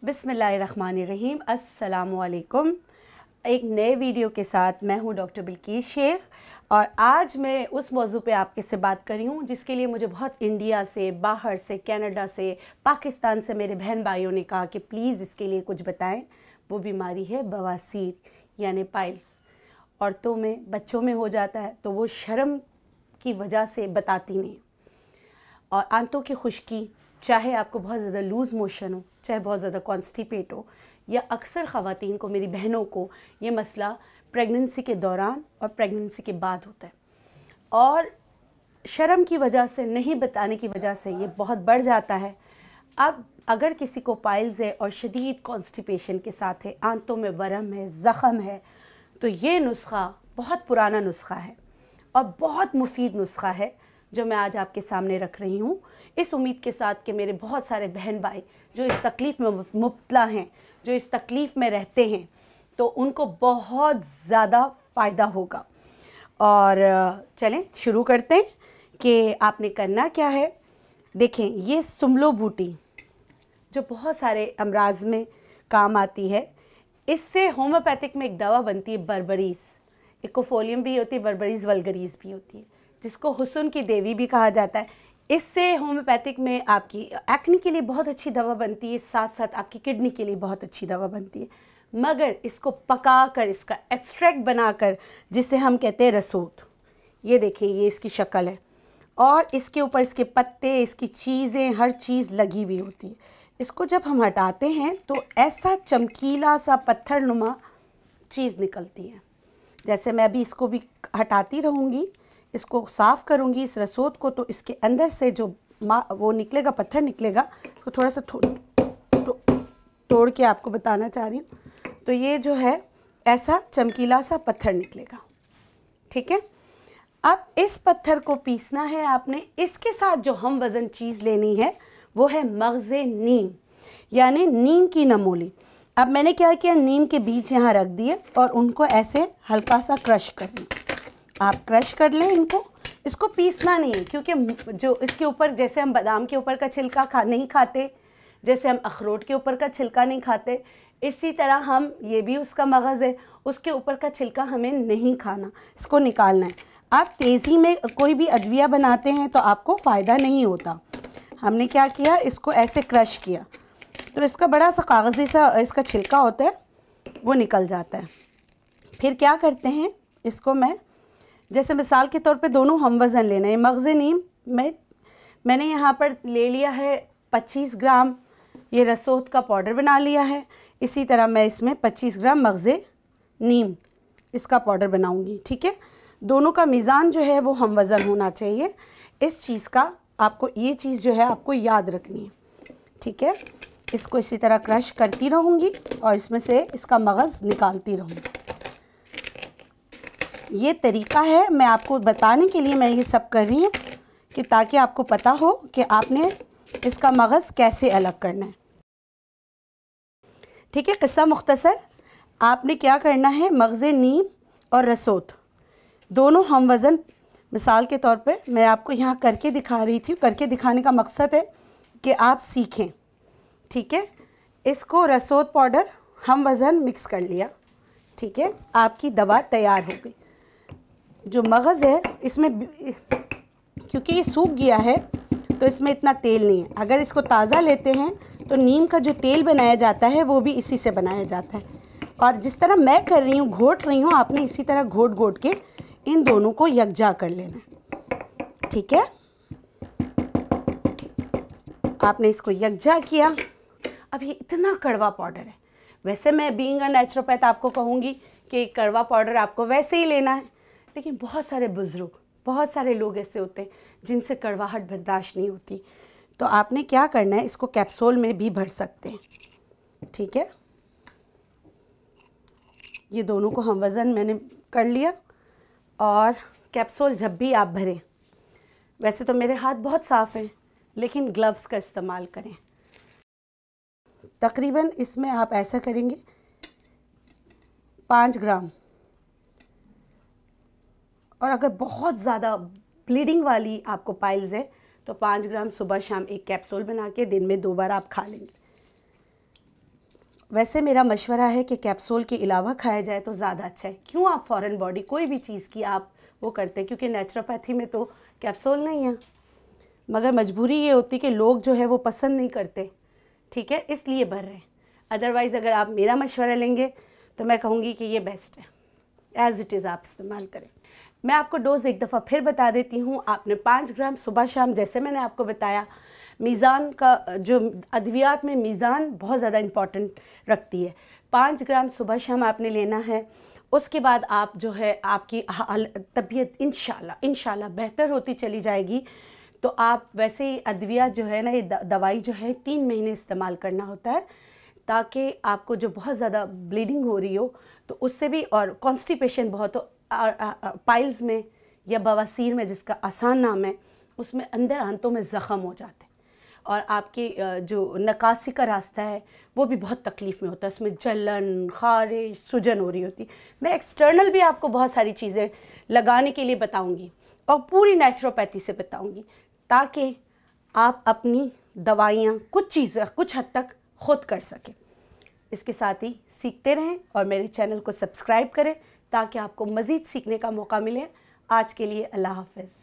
बिस्मिल्लाहिर्रहमानिर्रहीम, अस्सलामुअलैकुम। एक नए वीडियो के साथ मैं हूं डॉक्टर बिल्किस शेख और आज मैं उस मौजू पे आपके से बात कर रही हूँ जिसके लिए मुझे बहुत इंडिया से, बाहर से, कनाडा से, पाकिस्तान से मेरे बहन भाइयों ने कहा कि प्लीज़ इसके लिए कुछ बताएं। वो बीमारी है बवासीर यानी पाइल्स। औरतों में, बच्चों में हो जाता है तो वो शर्म की वजह से बताती नहीं। और आंतों की खुश्की, चाहे आपको बहुत ज़्यादा लूज़ मोशन हो, चाहे बहुत ज़्यादा कॉन्स्टिपेट हो, या अक्सर ख़वातीन को, मेरी बहनों को ये मसला प्रेगनेंसी के दौरान और प्रेगनेंसी के बाद होता है और शर्म की वजह से, नहीं बताने की वजह से ये बहुत बढ़ जाता है। अब अगर किसी को पाइल्स है और शदीद कॉन्स्टिपेशन के साथ है, आंतों में वरम है, ज़ख़म है, तो ये नुस्खा बहुत पुराना नुस्खा है और बहुत मुफीद नुस्खा है जो मैं आज आपके सामने रख रही हूँ, इस उम्मीद के साथ कि मेरे बहुत सारे बहन भाई जो इस तकलीफ़ में मुब्तला हैं, जो इस तकलीफ़ में रहते हैं, तो उनको बहुत ज़्यादा फ़ायदा होगा। और चलें शुरू करते हैं कि आपने करना क्या है। देखें, ये सुमलो बूटी जो बहुत सारे अमराज में काम आती है, इससे होम्योपैथिक में एक दवा बनती है बर्बरीज़, इकोफोलियम भी होती है, बर्बरीज़ वल्गरीज़ भी होती है, जिसको हुस्न की देवी भी कहा जाता है। इससे होम्योपैथिक में आपकी एक्ने के लिए बहुत अच्छी दवा बनती है, साथ साथ आपकी किडनी के लिए बहुत अच्छी दवा बनती है। मगर इसको पकाकर, इसका एक्सट्रैक्ट बनाकर, जिसे हम कहते हैं रसोत, ये देखें, ये इसकी शक्ल है और इसके ऊपर इसके पत्ते, इसकी चीज़ें, हर चीज़ लगी हुई होती है। इसको जब हम हटाते हैं तो ऐसा चमकीला सा पत्थर नुमा चीज़ निकलती है। जैसे मैं अभी इसको भी हटाती रहूँगी, इसको साफ़ करूँगी इस रसोत को, तो इसके अंदर से जो वो निकलेगा, पत्थर निकलेगा, इसको थोड़ा सा तोड़ के आपको बताना चाह रही हूँ। तो ये जो है ऐसा चमकीला सा पत्थर निकलेगा, ठीक है। अब इस पत्थर को पीसना है आपने। इसके साथ जो हम वज़न चीज़ लेनी है वो है मग़ज़े नीम, यानी नीम की नमूली। अब मैंने क्या किया, नीम के बीज यहाँ रख दिए और उनको ऐसे हल्का सा क्रश कर लिया। आप क्रश कर लें इनको, इसको पीसना नहीं है, क्योंकि जो इसके ऊपर, जैसे हम बादाम के ऊपर का छिलका नहीं खाते, जैसे हम अखरोट के ऊपर का छिलका नहीं खाते, इसी तरह हम, ये भी उसका मगज़ है, उसके ऊपर का छिलका हमें नहीं खाना, इसको निकालना है। आप तेज़ी में कोई भी अदविया बनाते हैं तो आपको फ़ायदा नहीं होता। हमने क्या किया, इसको ऐसे क्रश किया तो इसका बड़ा सा कागज़ी सा इसका छिलका होता है, वो निकल जाता है। फिर क्या करते हैं, इसको जैसे मिसाल के तौर पे दोनों हम वज़न लेना है। मग़ज़े नीम मैंने यहाँ पर ले लिया है 25 ग्राम, ये रसोत का पाउडर बना लिया है। इसी तरह मैं इसमें 25 ग्राम मग़ज़े नीम इसका पाउडर बनाऊँगी, ठीक है। दोनों का मीज़ान जो है वो हम वज़न होना चाहिए। इस चीज़ का आपको, ये चीज़ जो है आपको याद रखनी है, ठीक है। इसको इसी तरह क्रश करती रहूँगी और इसमें से इसका मग़ज़ निकालती रहूँगी। ये तरीका है, मैं आपको बताने के लिए मैं ये सब कर रही हूँ कि ताकि आपको पता हो कि आपने इसका मग़ज़ कैसे अलग करना है, ठीक है। क़िस्सा मुख्तसर, आपने क्या करना है, मग़ज़े नीम और रसोत दोनों हम वज़न, मिसाल के तौर पे मैं आपको यहाँ करके दिखा रही थी। करके दिखाने का मकसद है कि आप सीखें, ठीक है। इसको रसोत पाउडर हम वज़न मिक्स कर लिया, ठीक है। आपकी दवा तैयार हो गई। जो मग़ज़ है इसमें, क्योंकि ये सूख गया है तो इसमें इतना तेल नहीं है। अगर इसको ताज़ा लेते हैं तो नीम का जो तेल बनाया जाता है वो भी इसी से बनाया जाता है। और जिस तरह मैं कर रही हूँ, घोट रही हूँ, आपने इसी तरह घोट के इन दोनों को यकजा कर लेना है, ठीक है। आपने इसको यकजा किया। अब ये इतना कड़वा पाउडर है। वैसे मैं बीइंग अ नेचुरोपैथ आपको कहूँगी कि कड़वा पाउडर आपको वैसे ही लेना है, लेकिन बहुत सारे बुज़ुर्ग, बहुत सारे लोग ऐसे होते हैं जिनसे कड़वाहट बर्दाश्त नहीं होती, तो आपने क्या करना है, इसको कैप्सूल में भी भर सकते हैं, ठीक है। ये दोनों को हम वज़न मैंने कर लिया और कैप्सूल जब भी आप भरें, वैसे तो मेरे हाथ बहुत साफ़ हैं लेकिन ग्लव्स का इस्तेमाल करें। तकरीबन इसमें आप ऐसा करेंगे 5 ग्राम, और अगर बहुत ज़्यादा ब्लीडिंग वाली आपको पाइल्स है तो 5 ग्राम सुबह शाम एक कैप्सूल बना के दिन में 2 बार आप खा लेंगे। वैसे मेरा मशवरा है कि कैप्सूल के अलावा खाया जाए तो ज़्यादा अच्छा है। क्यों आप फॉरेन बॉडी कोई भी चीज़ की आप वो करते हैं, क्योंकि नेचुरोपैथी में तो कैप्सूल नहीं है, मगर मजबूरी ये होती कि लोग जो है वो पसंद नहीं करते, ठीक है, इसलिए भर रहे हैं। अदरवाइज़ अगर आप मेरा मशवरा लेंगे तो मैं कहूँगी कि ये बेस्ट है, एज़ इट इज़ आप इस्तेमाल करें। मैं आपको डोज़ एक दफ़ा फिर बता देती हूँ। आपने 5 ग्राम सुबह शाम, जैसे मैंने आपको बताया, मीज़ान का जो अद्वियात में मीज़ान बहुत ज़्यादा इम्पॉर्टेंट रखती है। 5 ग्राम सुबह शाम आपने लेना है। उसके बाद आप जो है आपकी तबीयत इंशाल्लाह बेहतर होती चली जाएगी। तो आप वैसे ही अद्वियात जो है ना, ये दवाई जो है 3 महीने इस्तेमाल करना होता है, ताकि आपको जो बहुत ज़्यादा ब्लीडिंग हो रही हो तो उससे भी, और कॉन्स्टिपेशन बहुत हो, पाइल्स में या बवासीर में जिसका आसान नाम है, उसमें अंदर आंतों में ज़ख़म हो जाते हैं और आपकी जो नकासी का रास्ता है वो भी बहुत तकलीफ़ में होता है, उसमें जलन, ख़ारिश, सूजन हो रही होती। मैं एक्सटर्नल भी आपको बहुत सारी चीज़ें लगाने के लिए बताऊंगी और पूरी नेचुरोपैथी से बताऊंगी, ताकि आप अपनी दवाइयाँ कुछ चीज़ें कुछ हद तक खुद कर सकें। इसके साथ ही सीखते रहें और मेरे चैनल को सब्सक्राइब करें ताकि आपको मज़ीद सीखने का मौका मिले। आज के लिए अल्लाह हाफ़िज़।